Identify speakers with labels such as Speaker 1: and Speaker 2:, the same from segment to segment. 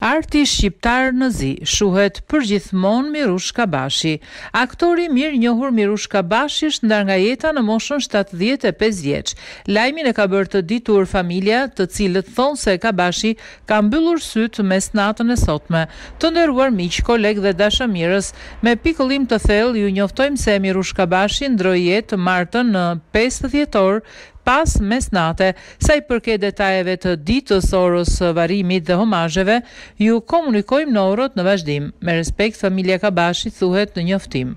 Speaker 1: Arti shqiptar në zi, shuhet përgjithmonë Mirush Kabashi. Aktori mirë njohur Mirush Kabashi është ndar nga jeta në moshën 75 vjeç. Lajmin e ka bërë të ditur familja, të cilët thonë se Kabashi ka mbyllur syt mes natën e sotme. Të nderuar miq, koleg dhe dashamirës, me pikëllim të thellë ju njoftojmë se Mirush Kabashi ndroi jetë martën në 5 dhjetor pas mesnate. Sa i përket detajeve të ditës, orës, varrimit dhe homazheve, ju komunikojmë në orët në vazhdim. Me respekt, familja Kabashi thuhet në njoftim.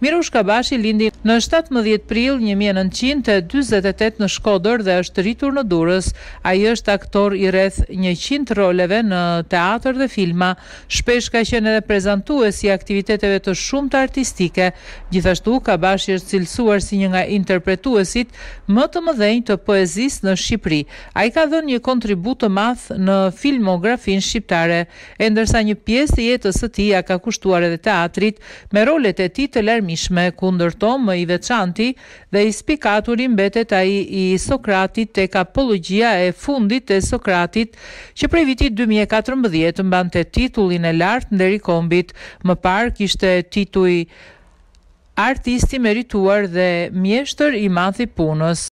Speaker 1: Mirush Kabashi lindi në 17 prill 1948 në Shkodër dhe është rritur në Durrës. Ai është aktor i rreth 100 roleve në teatr dhe filma. Shpesh ka qenë edhe prezantues i aktiviteteve të shumta artistike. Gjithashtu, Kabashi është cilësuar si një nga interpretuesit më të mëdhenj të poezisë në Shqipëri. Ai ka dhënë një kontribut të madh në filmografinë shqiptare, e ndërsa një pjesë e jetës së tij ka kushtuar edhe teatrit me rolet e tij të larmishme, ku ndërto më i veçanti dhe i spikaturi mbetet ai i Sokratit tek apologjia e fundit e Sokratit, që prej vitit 2014 mbante titullin e lartë nderi kombit. Më parë kishte titull artisti merituar dhe mjeshtër i madh i punës.